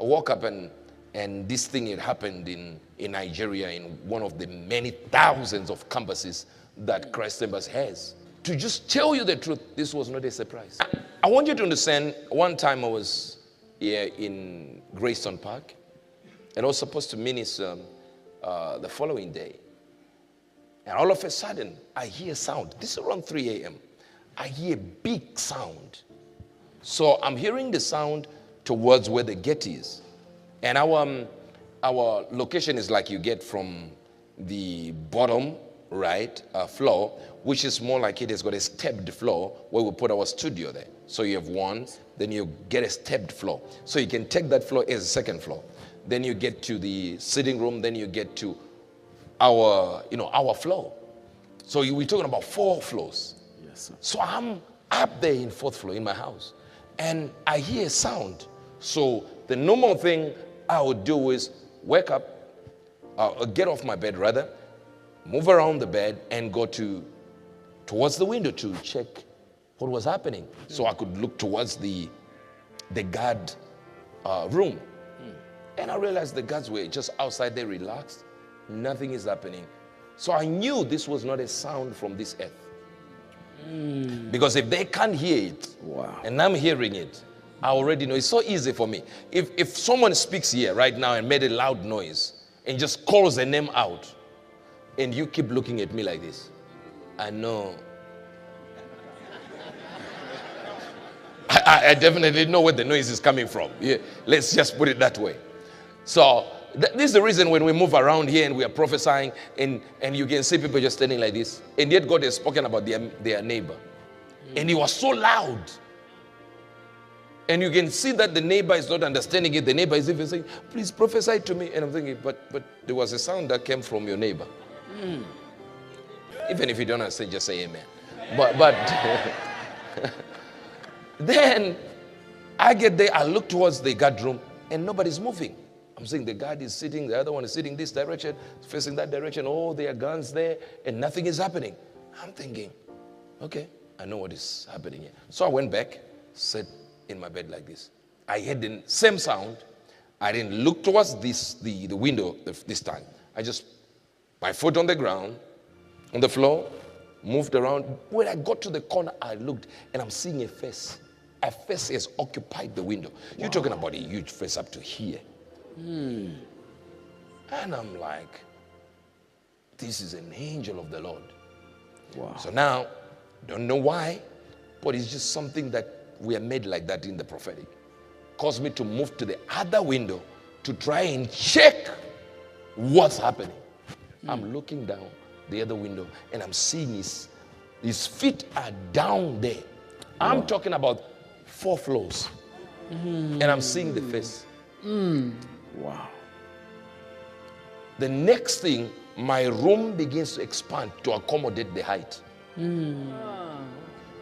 I woke up and this thing had happened in Nigeria, in one of the many thousands of campuses that Christ Embassy has. To just tell you the truth, this was not a surprise. I want you to understand, one time I was here in Greystone Park, and I was supposed to minister the following day. And all of a sudden, I hear sound. This is around 3 a.m. I hear a big sound. So I'm hearing the sound towards where the gate is. And our location is like you get from the bottom right floor, which is more like it has got a stepped floor where we put our studio there. So you have one, then you get a stepped floor. So you can take that floor as a second floor. Then you get to the sitting room, then you get to our floor. So we're talking about 4 floors. Yes, sir. So I'm up there in 4th floor in my house, and I hear a sound. So the normal thing I would do is wake up, get off my bed rather, move around the bed and go towards the window to check what was happening. So I could look towards the guard room. And I realized the guards were just outside there relaxed. Nothing is happening. So I knew this was not a sound from this earth. Because if they can't hear it, Wow. and I'm hearing it, I already know. It's so easy for me. If someone speaks here right now and made a loud noise and just calls a name out, and you keep looking at me like this, I know. I definitely know where the noise is coming from. Yeah, let's just put it that way. So this is the reason when we move around here and we are prophesying and you can see people just standing like this, and yet God has spoken about their neighbor. And he was so loud. And you can see that the neighbor is not understanding it. The neighbor is even saying, please prophesy to me. And I'm thinking, but there was a sound that came from your neighbor. Even if you don't understand, just say amen. But then I get there, I look towards the guard room, and nobody's moving. I'm saying the guard is sitting, the other one is sitting this direction, facing that direction. Oh, there are guns there, and nothing is happening. I'm thinking, okay, I know what is happening here. So I went back, sat in my bed like this. I heard the same sound. I didn't look towards the window this time. I just, my foot on the ground, on the floor, moved around. When I got to the corner, I looked, and I'm seeing a face. A face has occupied the window. You're talking about a huge face up to here. And I'm like, this is an angel of the Lord. Wow. So now, don't know why, but it's just something that we are made like that in the prophetic. Caused me to move to the other window to try and check what's happening. I'm looking down the other window and I'm seeing his feet are down there. I'm talking about 4 floors. And I'm seeing the face. Wow. The next thing, my room begins to expand to accommodate the height.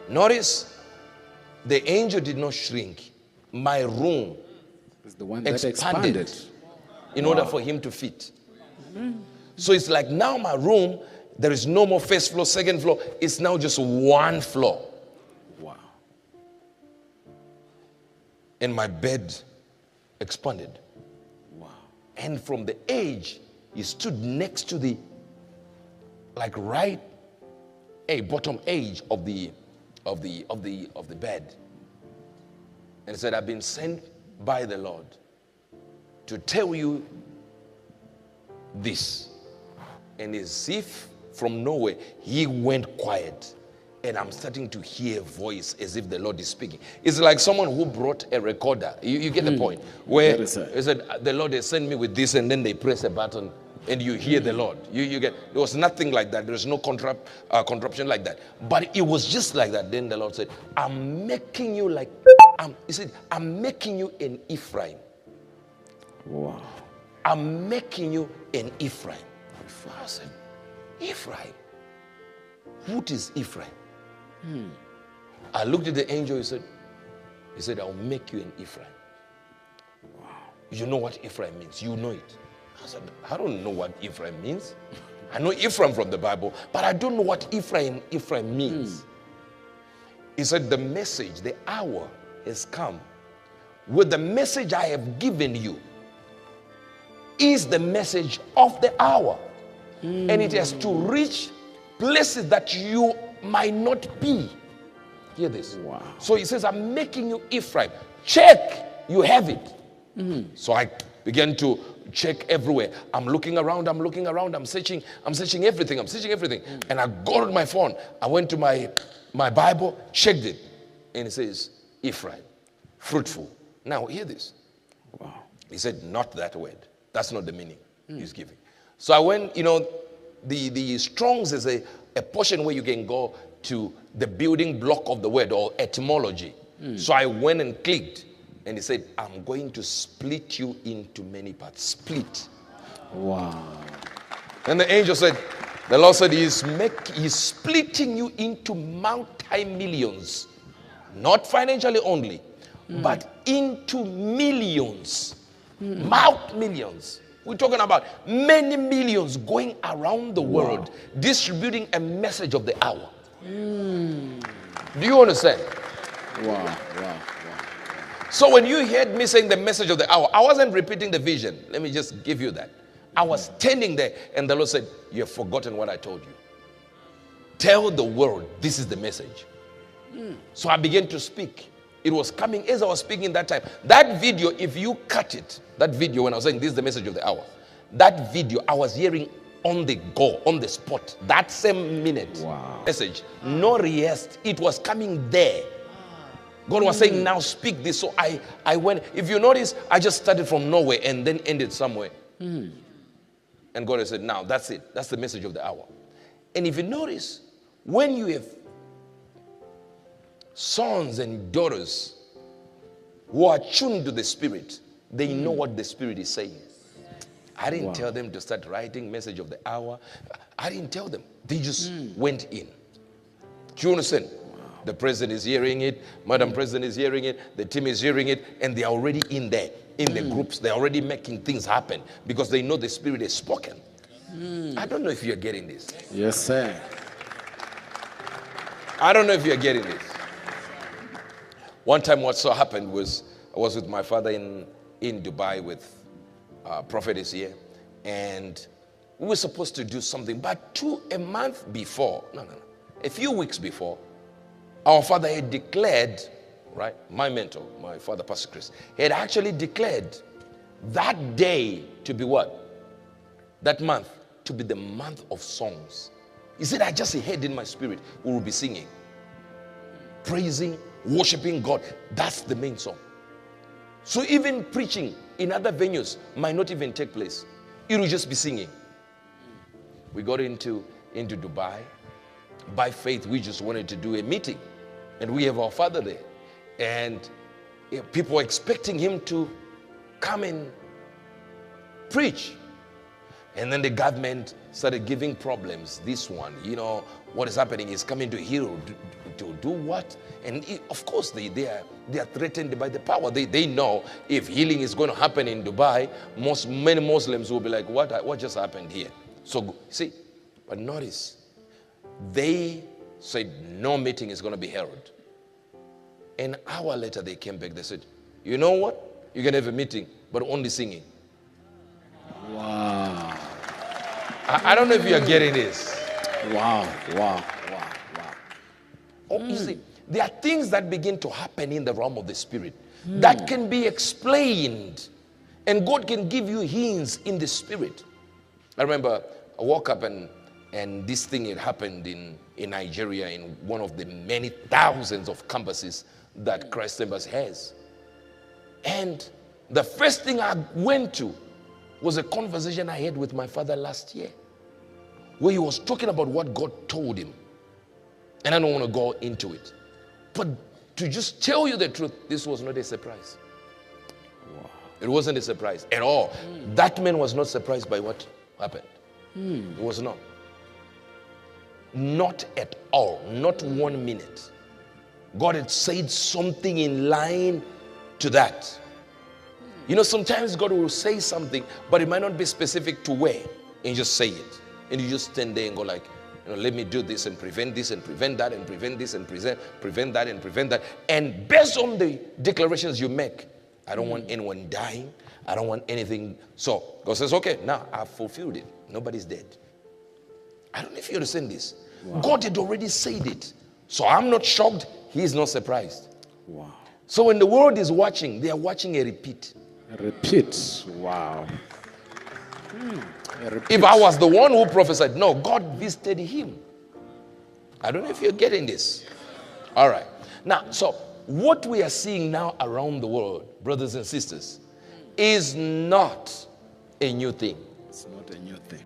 Notice, the angel did not shrink. My room It's the one that expanded. in order for him to fit. So it's like now my room, there is no more first floor, second floor. It's now just 1 floor. Wow. And my bed expanded. Wow. And from the edge, he stood next to the, like right, bottom edge of the bed. And he said, I've been sent by the Lord to tell you this. And as if from nowhere, he went quiet. And I'm starting to hear a voice as if the Lord is speaking. It's like someone who brought a recorder. You get the point? Where he said, the Lord has sent me with this, and then they press a button and you hear the Lord. You get, there was nothing like that. There was no contraption like that. But it was just like that. Then the Lord said, I'm making you like, he said, I'm making you an Ephraim. Wow. I'm making you an Ephraim. I said, Ephraim? What is Ephraim? I looked at the angel, he said, I'll make you an Ephraim. Wow. You know what Ephraim means? You know it. I said, I don't know what Ephraim means. I know Ephraim from the Bible, but I don't know what Ephraim means. He said, the message, the hour has come with the message I have given you is the message of the hour. And it has to reach places that you might not be. Hear this. Wow. So he says, I'm making you Ephraim. Check, you have it. So I began to check everywhere. I'm looking around, I'm searching everything, And I got on my phone. I went to my Bible, checked it. And it says, Ephraim, fruitful. Now hear this. Wow. He said, not that word. That's not the meaning he's giving. So I went, the Strong's is a portion where you can go to the building block of the word or etymology. So I went and clicked, and he said, I'm going to split you into many parts. Split. Wow. And the angel said, the Lord said, he's splitting you into multi-millions. Not financially only, but into millions. Millions. We're talking about many millions going around the world, distributing a message of the hour. Do you understand? Wow. So when you heard me saying the message of the hour, I wasn't repeating the vision. Let me just give you that. I was standing there, and the Lord said, you have forgotten what I told you. Tell the world this is the message. So I began to speak. It was coming as I was speaking that time. That video, if you cut it, that video when I was saying this is the message of the hour, that video I was hearing on the go, on the spot, that same minute. Wow. Message, no rest. It was coming there. God was saying, now speak this. So I went, if you notice, I just started from nowhere and then ended somewhere. And God has said, now that's it. That's the message of the hour. And if you notice, when you have sons and daughters who are tuned to the Spirit, they know what the Spirit is saying. I didn't tell them to start writing message of the hour. I didn't tell them. They just went in. Do you understand? The president is hearing it, Madam President is hearing it, the team is hearing it, and they're already in there, in the groups. They're already making things happen because they know the Spirit is spoken. I don't know if you're getting this. Yes, sir. I don't know if you're getting this. One time what so happened was I was with my father in Dubai with prophetess here, and we were supposed to do something, but a month before, a few weeks before, our father had declared, right, my mentor, my father, Pastor Chris, had actually declared that day to be what? That month to be the month of songs. He said, I just heard in my spirit, we will be singing, praising, worshiping God. That's the main song. So even preaching in other venues might not even take place. It will just be singing. We got into Dubai. By faith, we just wanted to do a meeting. And we have our father there. And people were expecting him to come and preach. And then the government started giving problems. This one, what is happening is coming to heal. To do what? And of course, they are threatened by the power. They know if healing is going to happen in Dubai, many Muslims will be like, what just happened here? So, see, but notice, they said no meeting is going to be held. An hour later, they came back. They said, you know what? You can have a meeting, but only singing. Wow. I don't know if you are getting this. Wow. Oh, you see, there are things that begin to happen in the realm of the Spirit that can be explained, and God can give you hints in the Spirit. I remember I woke up and this thing had happened in Nigeria, in one of the many thousands of campuses that Christ Embassy has. And the first thing I went to was a conversation I had with my father last year, where he was talking about what God told him. And I don't want to go into it. But to just tell you the truth, this was not a surprise. Wow. It wasn't a surprise at all. That man was not surprised by what happened. It was not. Not at all. Not 1 minute. God had said something in line to that. Sometimes God will say something, but it might not be specific to where, and just say it. And you just stand there and go like, let me do this and prevent this and prevent that and prevent this and prevent that and prevent that. And based on the declarations you make, I don't want anyone dying. I don't want anything. So God says, okay, now I've fulfilled it. Nobody's dead. I don't know if you understand this. Wow. God had already said it. So I'm not shocked. He's not surprised. Wow. So when the world is watching, they are watching a repeat. Repeat. Wow. A repeat. If I was the one who prophesied, no, God visited him. I don't know if you're getting this. All right. Now, so what we are seeing now around the world, brothers and sisters, is not a new thing. It's not a new thing.